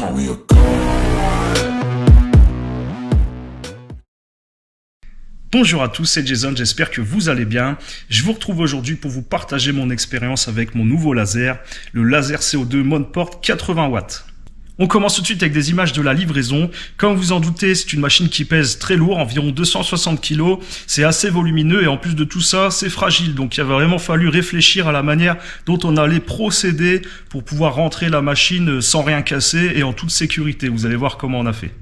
call me a god. Bonjour à tous, c'est Jason, j'espère que vous allez bien. Je vous retrouve aujourd'hui pour vous partager mon expérience avec mon nouveau laser, le laser CO2 Monport 80 watts. On commence tout de suite avec des images de la livraison. Comme vous en doutez, c'est une machine qui pèse très lourd, environ 260 kg. C'est assez volumineux et en plus de tout ça, c'est fragile. Donc il a vraiment fallu réfléchir à la manière dont on allait procéder pour pouvoir rentrer la machine sans rien casser et en toute sécurité. Vous allez voir comment on a fait.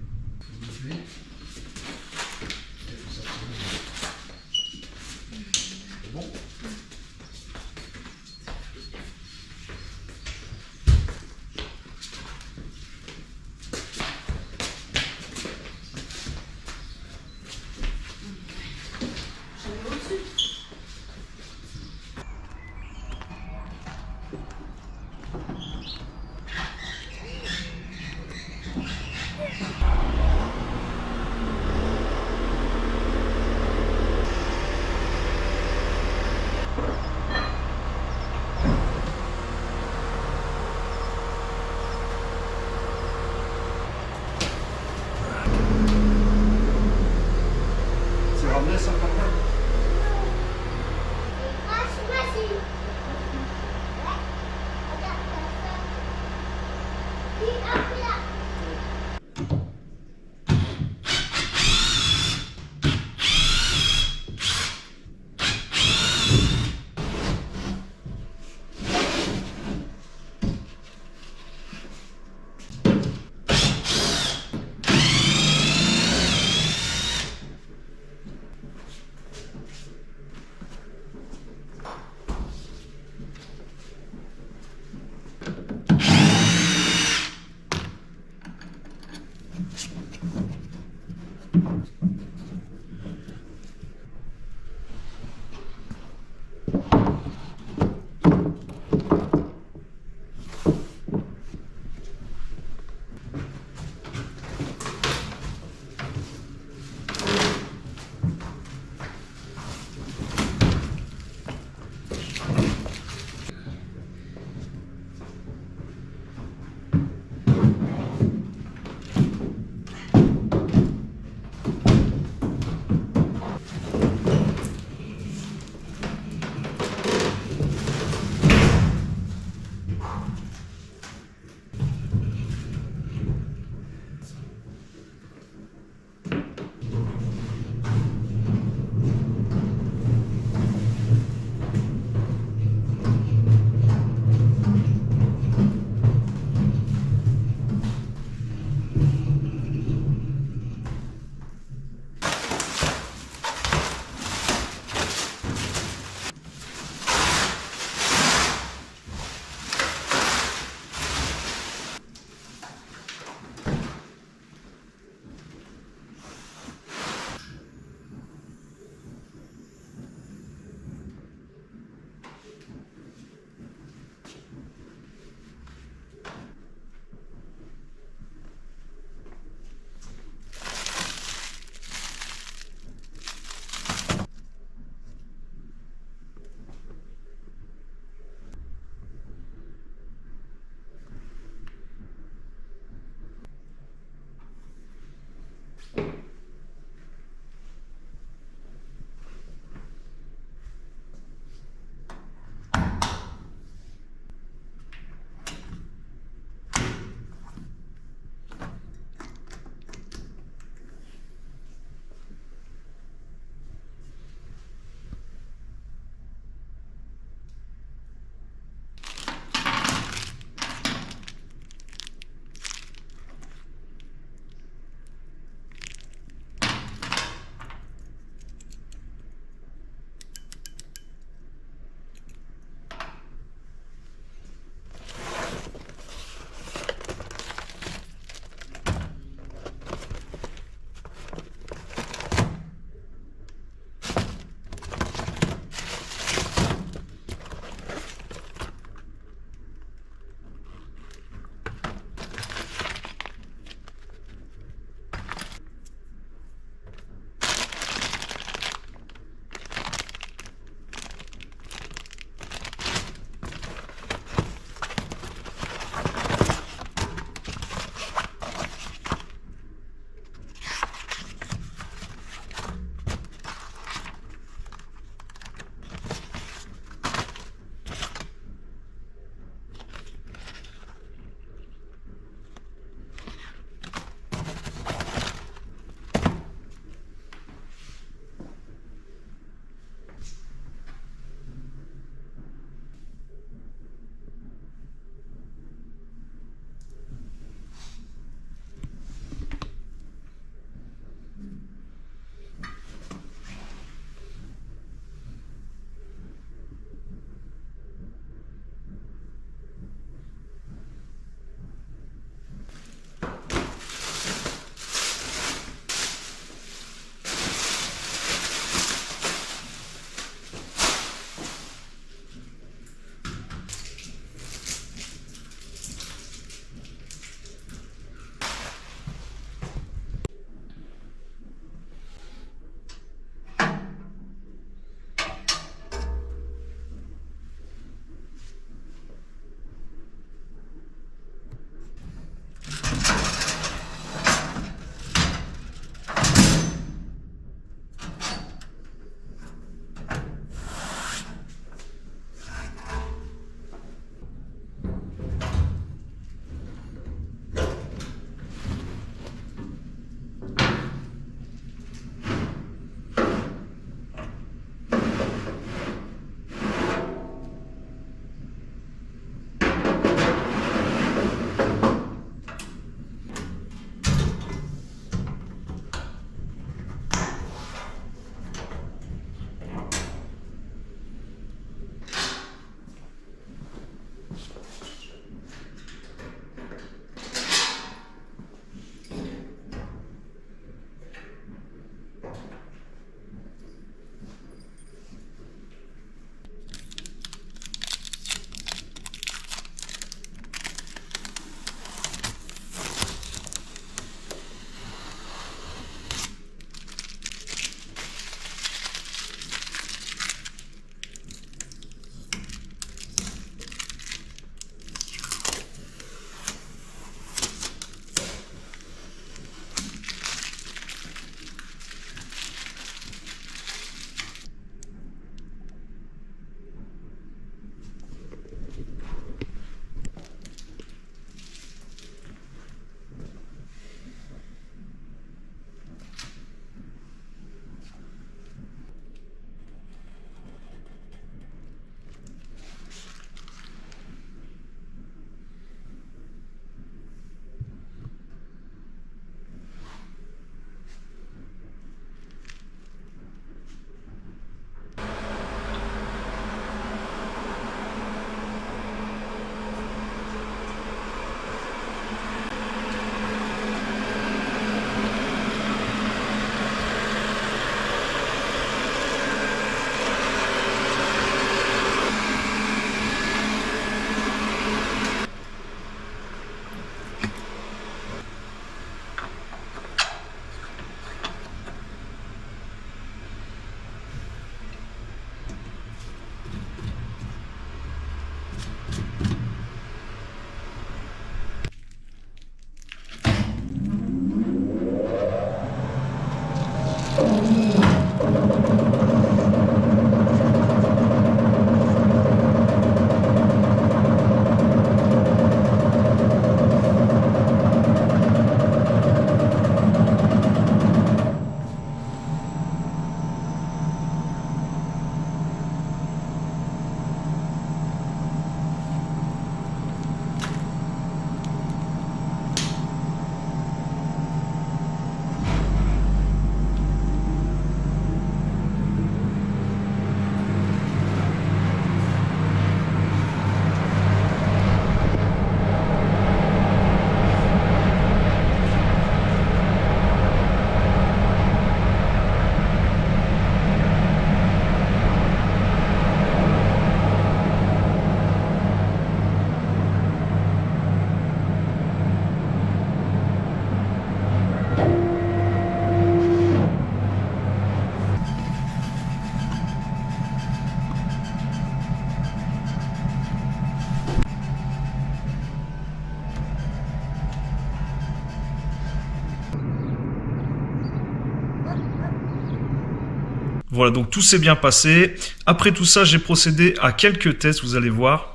Voilà, donc tout s'est bien passé. Après tout ça, j'ai procédé à quelques tests, vous allez voir.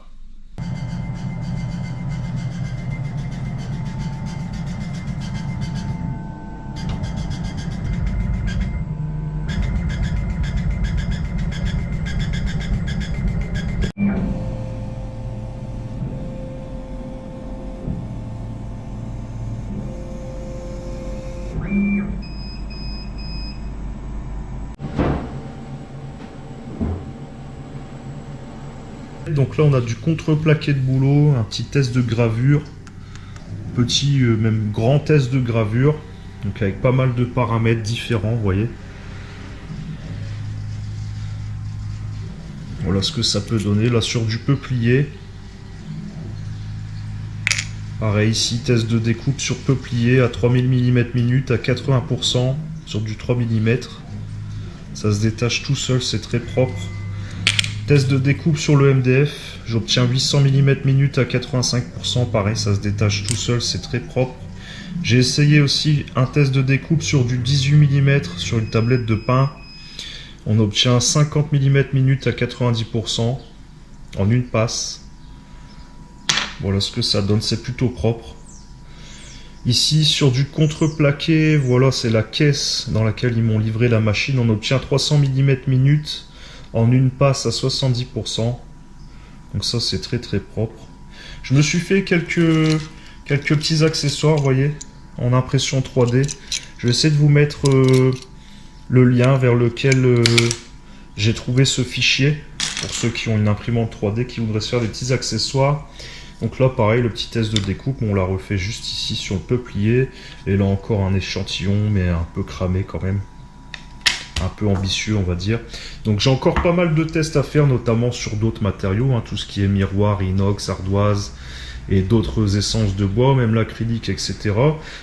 Donc là on a du contreplaqué de boulot, un petit test de gravure, petit même grand test de gravure, donc avec pas mal de paramètres différents, vous voyez. Voilà ce que ça peut donner là sur du peuplier. Pareil ici, test de découpe sur peuplier à 3000 mm à 80% sur du 3 mm. Ça se détache tout seul, c'est très propre. Test de découpe sur le MDF, j'obtiens 800 mm à 85%, pareil, ça se détache tout seul, c'est très propre. J'ai essayé aussi un test de découpe sur du 18 mm sur une tablette de pain. On obtient 50 mm à 90% en une passe. Voilà ce que ça donne, c'est plutôt propre. Ici, sur du contreplaqué, voilà, c'est la caisse dans laquelle ils m'ont livré la machine. On obtient 300 mm en une passe à 70%. Donc ça c'est très très propre. Je me suis fait quelques petits accessoires, vous voyez, en impression 3D. Je vais essayer de vous mettre le lien vers lequel j'ai trouvé ce fichier. Pour ceux qui ont une imprimante 3D, qui voudraient se faire des petits accessoires. Donc là pareil, le petit test de découpe, on l'a refait juste ici sur le peuplier. Et là encore un échantillon, mais un peu cramé quand même. Un peu ambitieux on va dire. Donc j'ai encore pas mal de tests à faire, notamment sur d'autres matériaux, hein, tout ce qui est miroir, inox, ardoise et d'autres essences de bois, même l'acrylique, etc.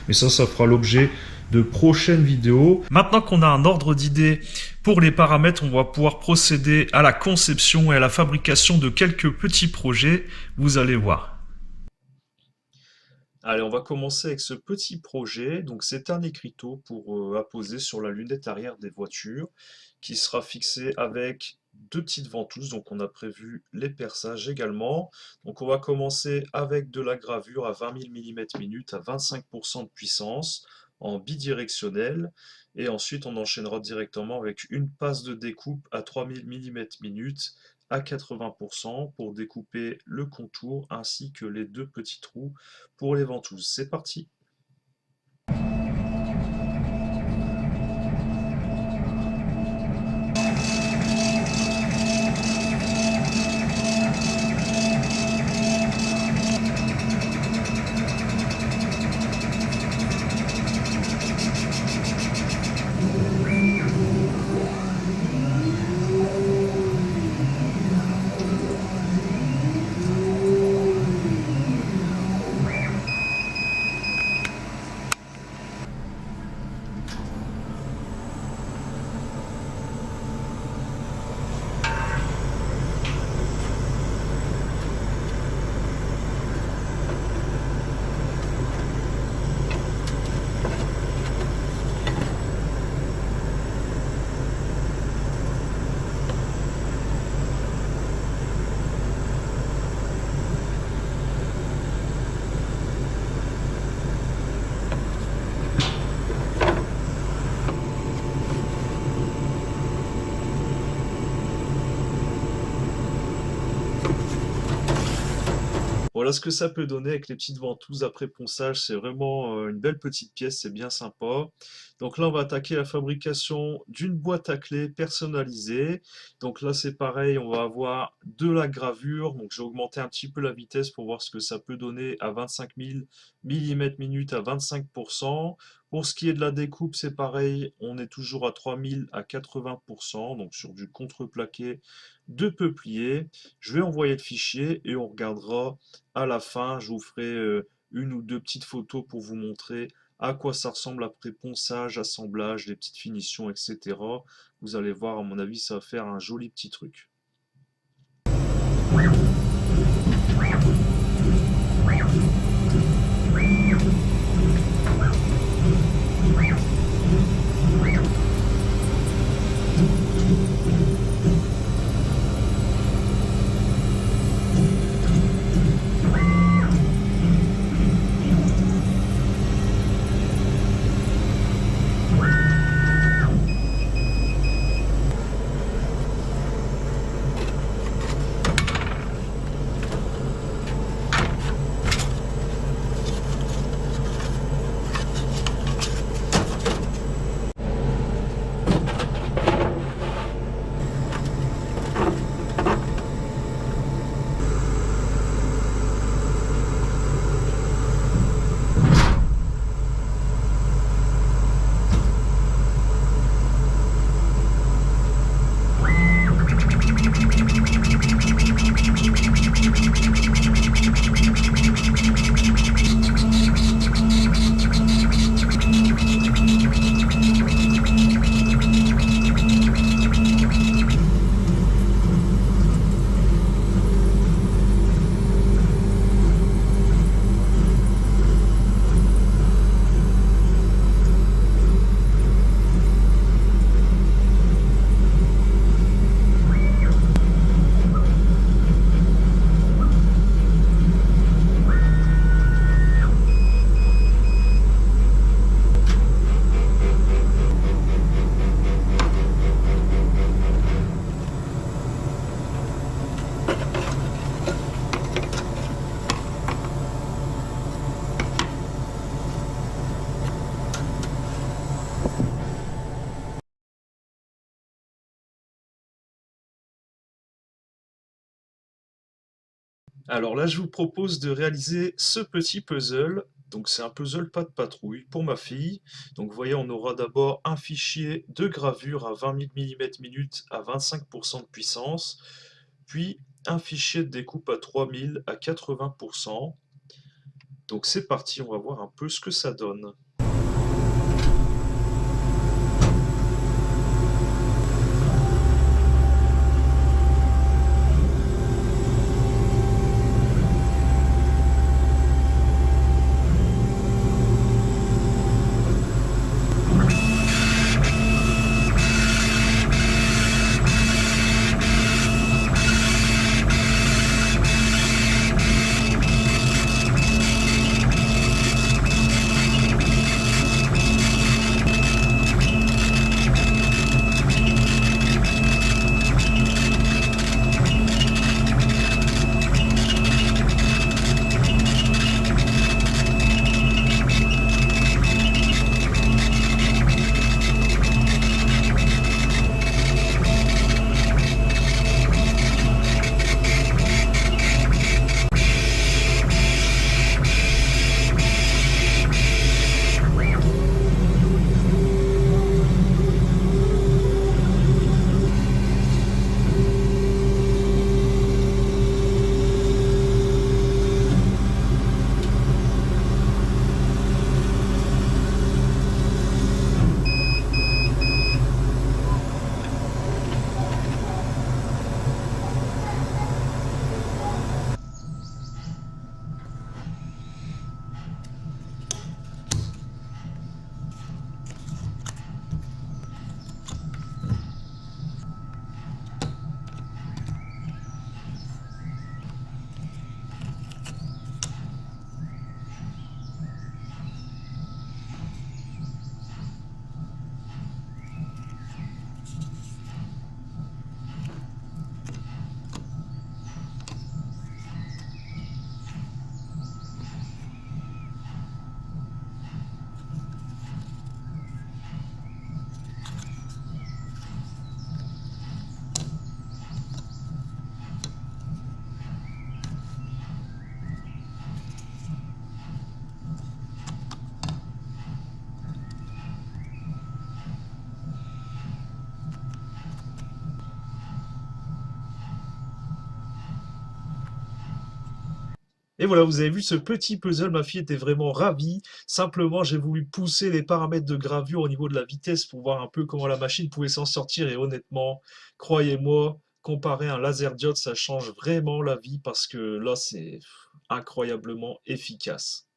Mais ça fera l'objet de prochaines vidéos. Maintenant qu'on a un ordre d'idée pour les paramètres, on va pouvoir procéder à la conception et à la fabrication de quelques petits projets, vous allez voir. Allez, on va commencer avec ce petit projet. Donc, c'est un écriteau pour apposer sur la lunette arrière des voitures qui sera fixé avec deux petites ventouses. Donc, on a prévu les perçages également. Donc, on va commencer avec de la gravure à 20 000 mm à 25% de puissance en bidirectionnel. Et ensuite, on enchaînera directement avec une passe de découpe à 3000 mm à 80% pour découper le contour ainsi que les deux petits trous pour les ventouses. C'est parti! Voilà ce que ça peut donner avec les petites ventouses après ponçage. C'est vraiment une belle petite pièce, c'est bien sympa. Donc là, on va attaquer la fabrication d'une boîte à clés personnalisée. Donc là, c'est pareil, on va avoir de la gravure. Donc j'ai augmenté un petit peu la vitesse pour voir ce que ça peut donner à 25 000 mm à 25%. Pour ce qui est de la découpe, c'est pareil, on est toujours à 3000 à 80%, donc sur du contreplaqué de peuplier. Je vais envoyer le fichier et on regardera à la fin. Je vous ferai une ou deux petites photos pour vous montrer à quoi ça ressemble après ponçage, assemblage, les petites finitions, etc. Vous allez voir, à mon avis, ça va faire un joli petit truc. Alors là, je vous propose de réaliser ce petit puzzle. Donc c'est un puzzle pas de patrouille pour ma fille. Donc vous voyez, on aura d'abord un fichier de gravure à 20 000 mm à 25% de puissance, puis un fichier de découpe à 3000 à 80%. Donc c'est parti, on va voir un peu ce que ça donne. Et voilà, vous avez vu ce petit puzzle, ma fille était vraiment ravie. Simplement, j'ai voulu pousser les paramètres de gravure au niveau de la vitesse pour voir un peu comment la machine pouvait s'en sortir. Et honnêtement, croyez-moi, comparer un laser diode, ça change vraiment la vie parce que là, c'est incroyablement efficace.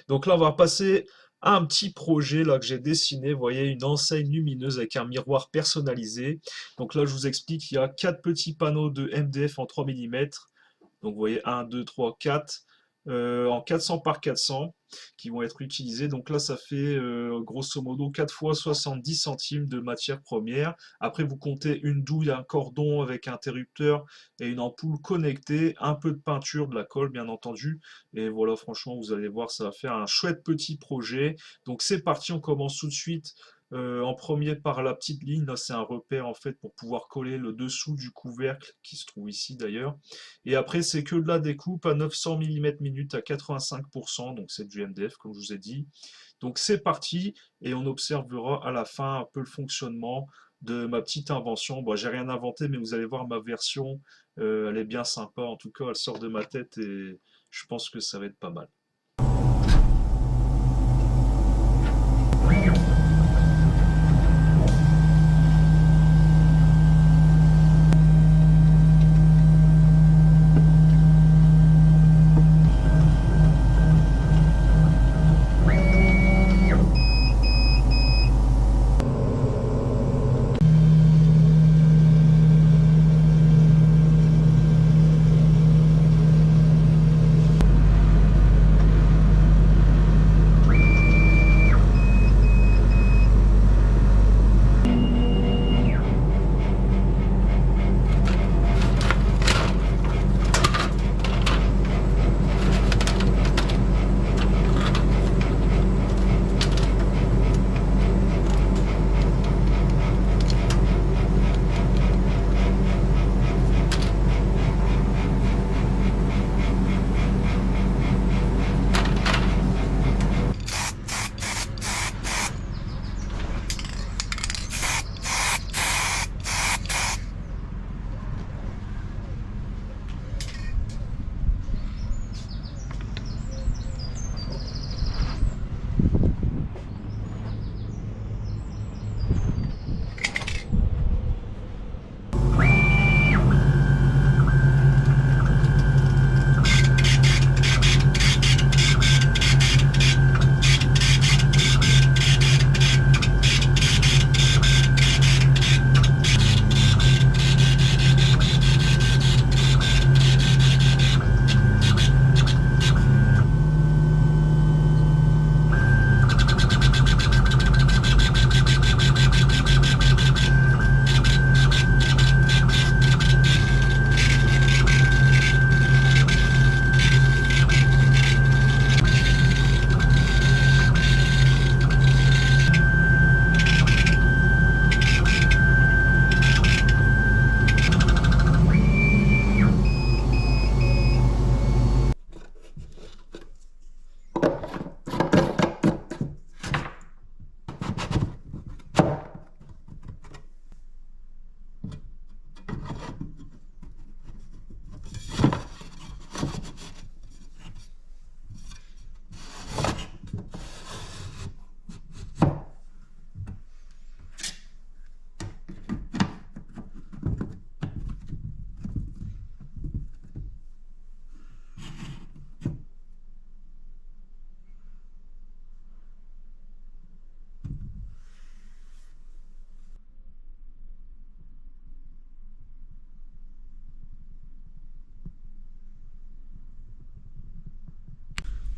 Donc là, on va passer à un petit projet là que j'ai dessiné. Vous voyez, une enseigne lumineuse avec un miroir personnalisé. Donc là, je vous explique, il y a quatre petits panneaux de MDF en 3 mm. Donc vous voyez 1, 2, 3, 4 en 400 par 400 qui vont être utilisés. Donc là, ça fait grosso modo 4 fois 70 centimes de matière première. Après, vous comptez une douille, un cordon avec interrupteur et une ampoule connectée, un peu de peinture, de la colle bien entendu. Et voilà, franchement, vous allez voir, ça va faire un chouette petit projet. Donc c'est parti, on commence tout de suite. En premier par la petite ligne, là c'est un repère en fait pour pouvoir coller le dessous du couvercle qui se trouve ici d'ailleurs. Et après c'est que de la découpe à 900 mm à 85%, donc c'est du MDF comme je vous ai dit. Donc c'est parti et on observera à la fin un peu le fonctionnement de ma petite invention. Bon, j'ai rien inventé mais vous allez voir ma version, elle est bien sympa en tout cas, elle sort de ma tête et je pense que ça va être pas mal.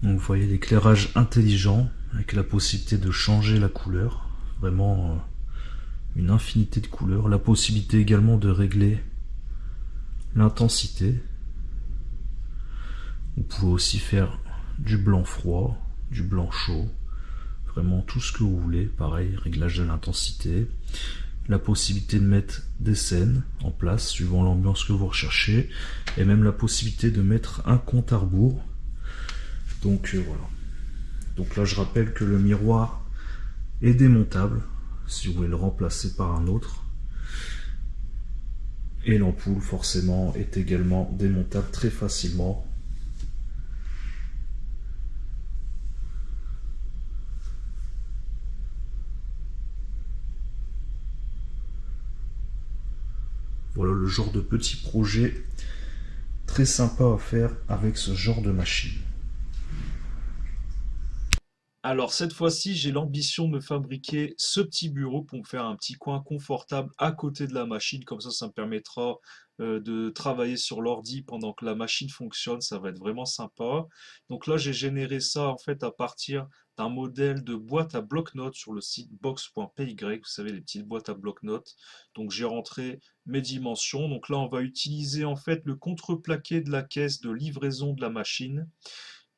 Donc vous voyez l'éclairage intelligent avec la possibilité de changer la couleur, vraiment une infinité de couleurs, la possibilité également de régler l'intensité. Vous pouvez aussi faire du blanc froid, du blanc chaud, vraiment tout ce que vous voulez, pareil, réglage de l'intensité, la possibilité de mettre des scènes en place suivant l'ambiance que vous recherchez, et même la possibilité de mettre un compte à rebours. Donc voilà. Donc là je rappelle que le miroir est démontable, si vous voulez le remplacer par un autre. Et l'ampoule forcément est également démontable très facilement. Voilà le genre de petit projet très sympa à faire avec ce genre de machine. Alors cette fois-ci, j'ai l'ambition de me fabriquer ce petit bureau pour me faire un petit coin confortable à côté de la machine. Comme ça me permettra de travailler sur l'ordi pendant que la machine fonctionne. Ça va être vraiment sympa. Donc là, j'ai généré ça en fait à partir d'un modèle de boîte à bloc-notes sur le site box.py. Vous savez, les petites boîtes à bloc-notes. Donc j'ai rentré mes dimensions. Donc là, on va utiliser en fait le contreplaqué de la caisse de livraison de la machine.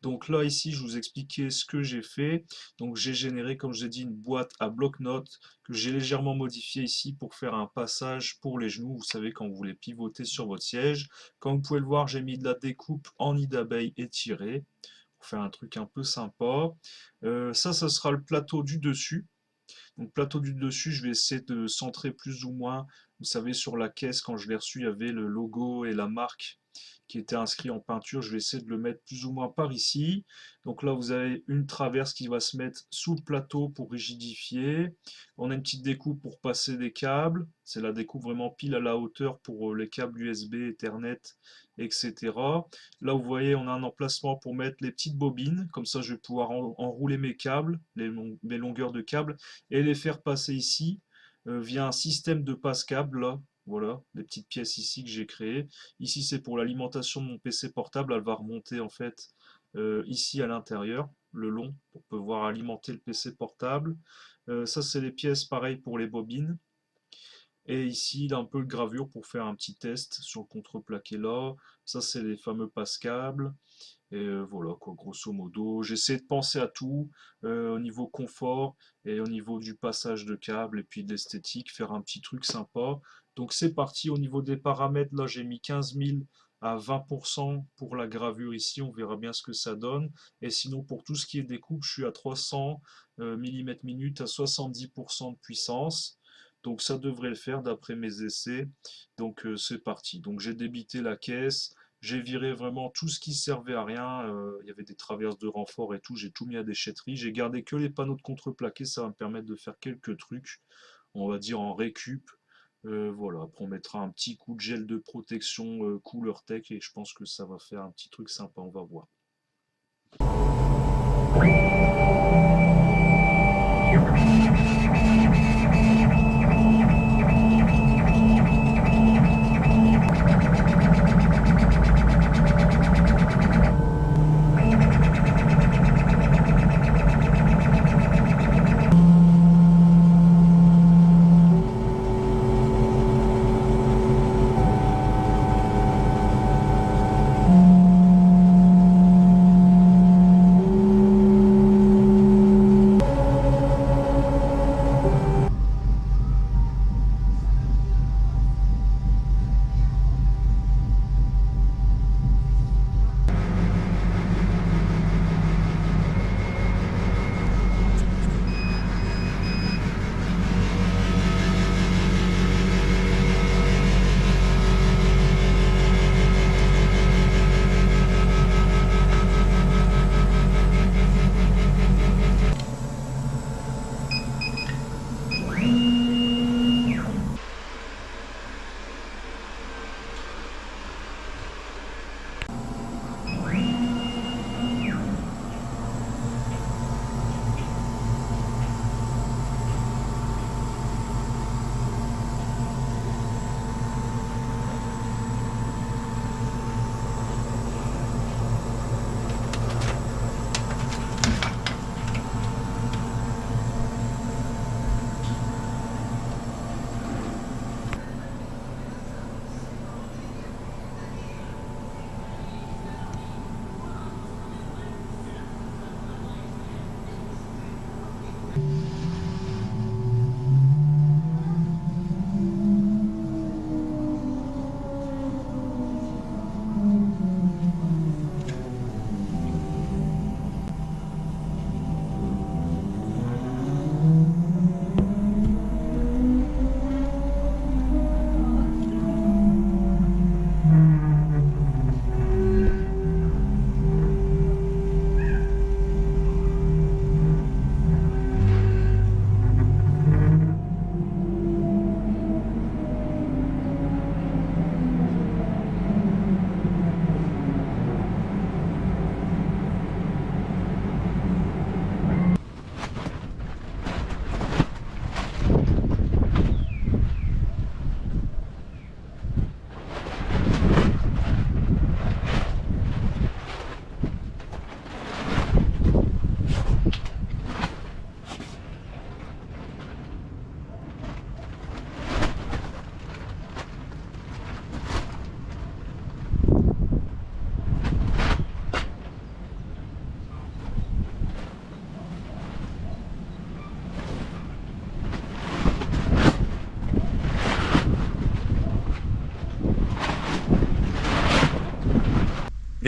Donc là, ici, je vous expliquais ce que j'ai fait. Donc j'ai généré, comme je l'ai dit, une boîte à bloc-notes que j'ai légèrement modifiée ici pour faire un passage pour les genoux. Vous savez, quand vous voulez pivoter sur votre siège. Comme vous pouvez le voir, j'ai mis de la découpe en nid d'abeille étirée pour faire un truc un peu sympa. Ça sera le plateau du dessus. Donc plateau du dessus, je vais essayer de centrer plus ou moins. Vous savez, sur la caisse, quand je l'ai reçu, il y avait le logo et la marque qui était inscrit en peinture. Je vais essayer de le mettre plus ou moins par ici. Donc là, vous avez une traverse qui va se mettre sous le plateau pour rigidifier. On a une petite découpe pour passer des câbles. C'est la découpe vraiment pile à la hauteur pour les câbles USB, Ethernet, etc. Là, vous voyez, on a un emplacement pour mettre les petites bobines. Comme ça, je vais pouvoir enrouler mes câbles, mes longueurs de câbles, et les faire passer ici via un système de passe-câble là. Voilà, les petites pièces ici que j'ai créées. Ici, c'est pour l'alimentation de mon PC portable. Elle va remonter en fait ici à l'intérieur, le long, pour pouvoir alimenter le PC portable. Ça, c'est les pièces pareilles pour les bobines. Et ici, il a un peu de gravure pour faire un petit test sur le contreplaqué là. Ça, c'est les fameux passe-câbles. Et voilà, quoi, grosso modo. J'essaie de penser à tout au niveau confort et au niveau du passage de câble et puis de l'esthétique, faire un petit truc sympa. Donc c'est parti. Au niveau des paramètres, là, j'ai mis 15 000 à 20% pour la gravure ici. On verra bien ce que ça donne. Et sinon, pour tout ce qui est découpe, je suis à 300 mm à 70% de puissance. Donc ça devrait le faire d'après mes essais. Donc c'est parti. Donc j'ai débité la caisse. J'ai viré vraiment tout ce qui servait à rien. Il y avait des traverses de renfort et tout. J'ai tout mis à déchetterie. J'ai gardé que les panneaux de contreplaqué. Ça va me permettre de faire quelques trucs, on va dire en récup. Voilà. Après, on mettra un petit coup de gel de protection couleur tech et je pense que ça va faire un petit truc sympa. On va voir.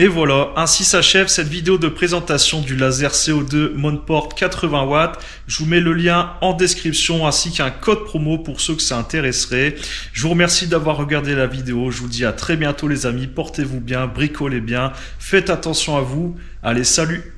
Et voilà, ainsi s'achève cette vidéo de présentation du laser CO2 Monport 80 watts. Je vous mets le lien en description ainsi qu'un code promo pour ceux que ça intéresserait. Je vous remercie d'avoir regardé la vidéo. Je vous dis à très bientôt les amis. Portez-vous bien, bricolez bien, faites attention à vous. Allez, salut!